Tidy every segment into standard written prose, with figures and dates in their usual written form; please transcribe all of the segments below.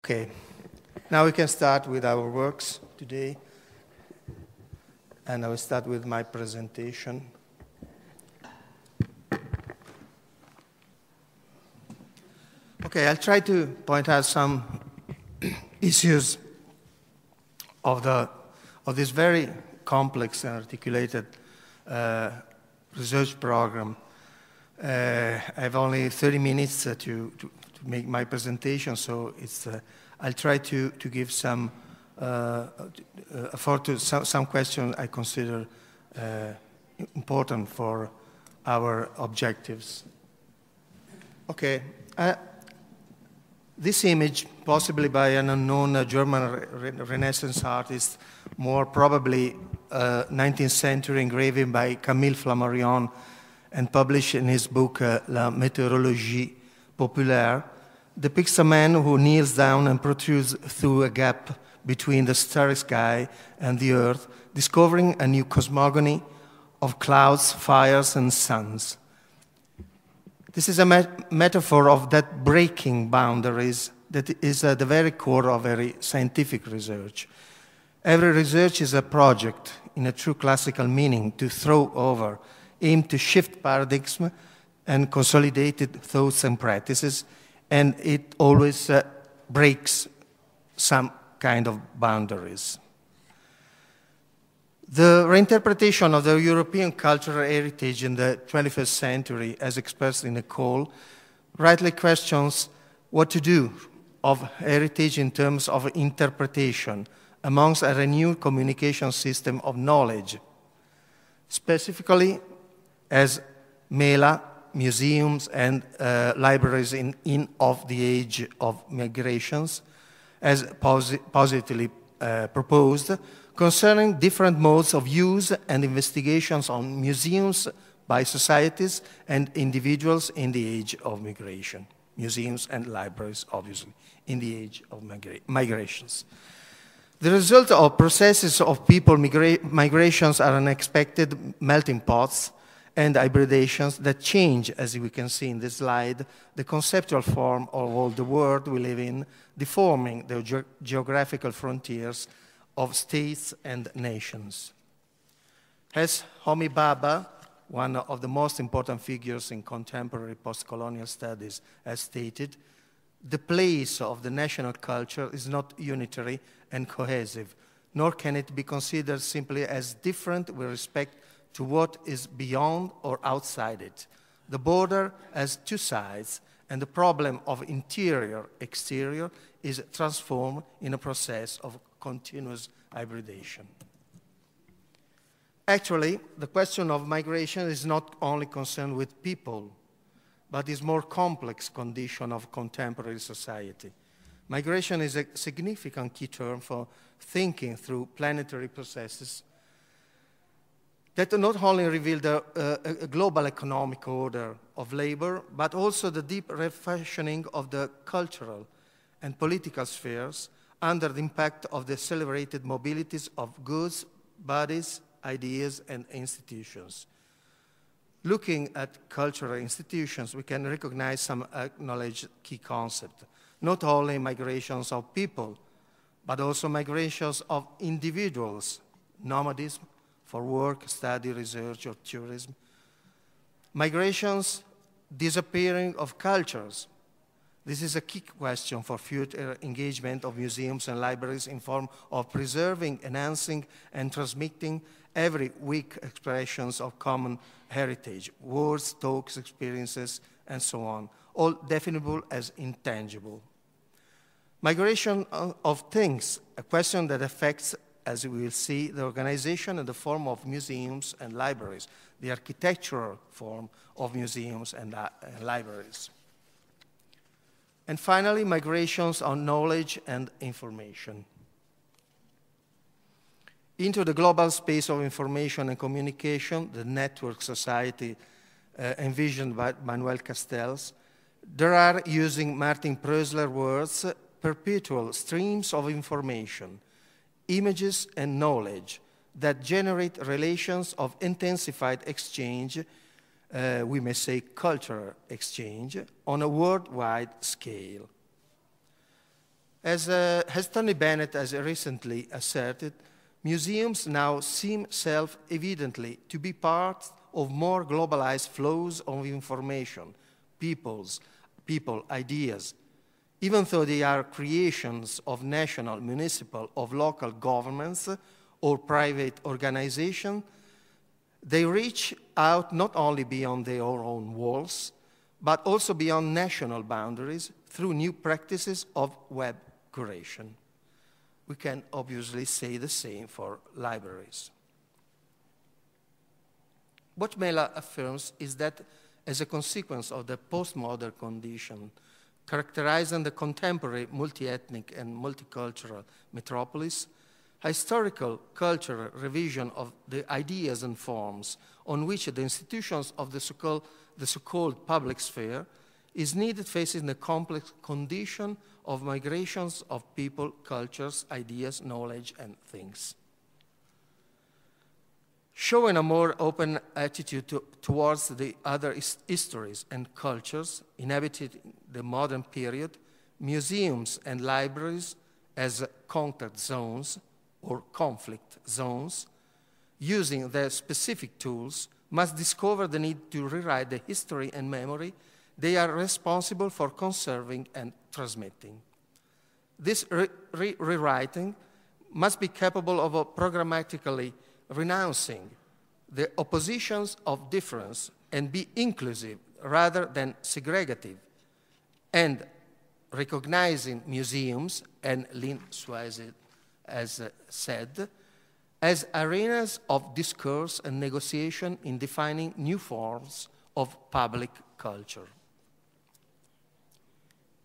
Okay, now we can start with our works today. And I will start with my presentation. Okay, I'll try to point out some issues of this very complex and articulated research program. I have only 30 minutes to make my presentation, so I'll try to give some some questions I consider important for our objectives. Okay, this image, possibly by an unknown German Renaissance artist, more probably 19th century engraving by Camille Flammarion and published in his book La Météorologie Populaire, depicts a man who kneels down and protrudes through a gap between the starry sky and the earth, discovering a new cosmogony of clouds, fires, and suns. This is a metaphor of that breaking boundaries that is at the very core of every scientific research. Every research is a project, in a true classical meaning, to throw over, aim to shift paradigms and consolidated thoughts and practices, and it always breaks some kind of boundaries. The reinterpretation of the European cultural heritage in the 21st century, as expressed in a call, rightly questions what to do of heritage in terms of interpretation amongst a renewed communication system of knowledge, specifically as MeLa, museums and libraries in of the age of migrations, as positively proposed, concerning different modes of use and investigations on museums by societies and individuals in the age of migration. Museums and libraries, obviously, in the age of migrations. The result of processes of people migrations are unexpected melting pots and hybridations that change, as we can see in this slide, the conceptual form of all the world we live in, deforming the geographical frontiers of states and nations. As Homi Bhabha, one of the most important figures in contemporary post-colonial studies, has stated, the place of the national culture is not unitary and cohesive, nor can it be considered simply as different with respect to what is beyond or outside it. The border has two sides, and the problem of interior-exterior is transformed in a process of continuous hybridation. Actually, the question of migration is not only concerned with people, but is more complex condition of contemporary society. Migration is a significant key term for thinking through planetary processes that not only reveal a global economic order of labor, but also the deep refashioning of the cultural and political spheres under the impact of the celebrated mobilities of goods, bodies, ideas, and institutions. Looking at cultural institutions, we can recognize some acknowledged key concepts. Not only migrations of people, but also migrations of individuals, nomadism, for work, study, research, or tourism. Migrations, disappearing of cultures. This is a key question for future engagement of museums and libraries in form of preserving, enhancing, and transmitting every weak expressions of common heritage, words, talks, experiences, and so on, all definable as intangible. Migration of things, a question that affects, as we will see, the organization and the form of museums and libraries, the architectural form of museums and libraries. And finally, migrations on knowledge and information. Into the global space of information and communication, the network society envisioned by Manuel Castells, there are, using Martin Prösler's words, perpetual streams of information, images and knowledge that generate relations of intensified exchange, we may say cultural exchange, on a worldwide scale. As Tony Bennett has recently asserted, museums now seem self-evidently to be part of more globalized flows of information, people, ideas. Even though they are creations of national, municipal, of local governments or private organizations, they reach out not only beyond their own walls, but also beyond national boundaries through new practices of web curation. We can obviously say the same for libraries. What MeLa affirms is that as a consequence of the postmodern condition characterizing the contemporary multi-ethnic and multicultural metropolis, historical cultural revision of the ideas and forms on which the institutions of the so-called public sphere is needed facing the complex condition of migrations of people, cultures, ideas, knowledge, and things. Showing a more open attitude towards the other histories and cultures inhabited the modern period, museums and libraries as contact zones or conflict zones, using their specific tools, must discover the need to rewrite the history and memory they are responsible for conserving and transmitting. This rewriting must be capable of programmatically renouncing the oppositions of difference and be inclusive rather than segregative, and recognizing museums, and Lynn Swayze has said, as arenas of discourse and negotiation in defining new forms of public culture.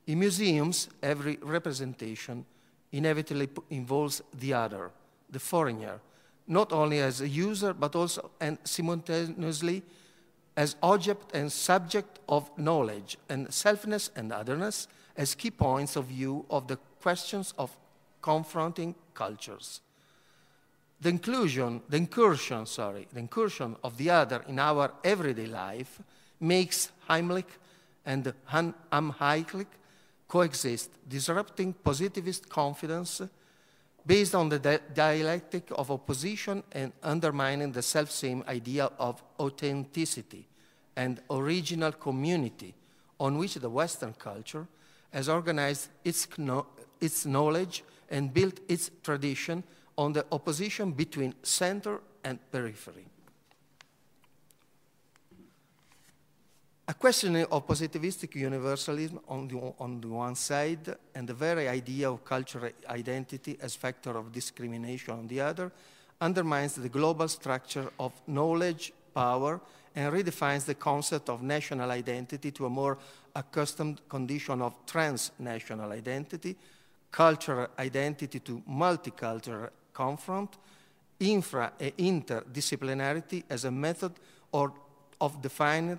In museums, every representation inevitably involves the other, the foreigner, not only as a user, but also and simultaneously as object and subject of knowledge and selfness and otherness as key points of view of the questions of confronting cultures. The incursion of the other in our everyday life makes Heimlich and unheimlich coexist, disrupting positivist confidence based on the dialectic of opposition and undermining the self-same idea of authenticity and original community on which the Western culture has organized its knowledge and built its tradition on the opposition between center and periphery. A questioning of positivistic universalism on the one side and the very idea of cultural identity as factor of discrimination on the other undermines the global structure of knowledge, power, and redefines the concept of national identity to a more accustomed condition of transnational identity, cultural identity to multicultural confront, infra- and interdisciplinarity as a method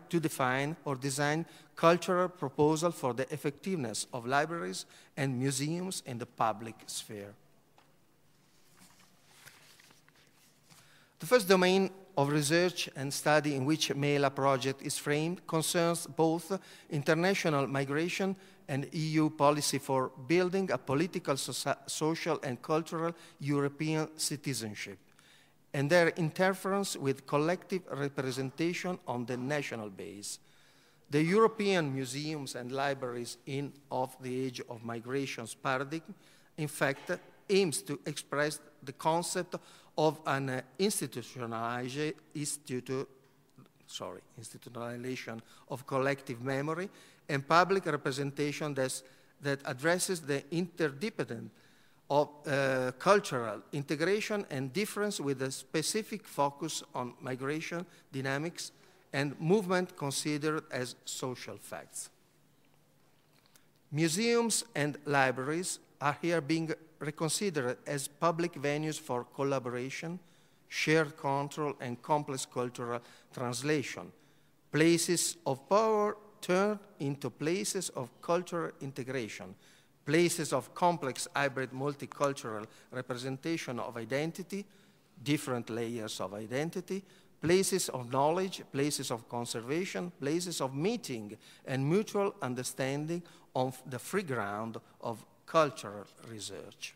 to define or design cultural proposal for the effectiveness of libraries and museums in the public sphere. The first domain of research and study in which MeLa project is framed concerns both international migration and EU policy for building a political, social, and cultural European citizenship, and their interference with collective representation on the national base. The European museums and libraries of the age of migrations paradigm, in fact, aims to express the concept of an institutionalization of collective memory and public representation that addresses the interdependence of cultural integration and difference with a specific focus on migration dynamics and movement considered as social facts. Museums and libraries are here being reconsidered as public venues for collaboration, shared control, and complex cultural translation, places of power turned into places of cultural integration, places of complex hybrid multicultural representation of identity, different layers of identity, places of knowledge, places of conservation, places of meeting and mutual understanding on the free ground of cultural research.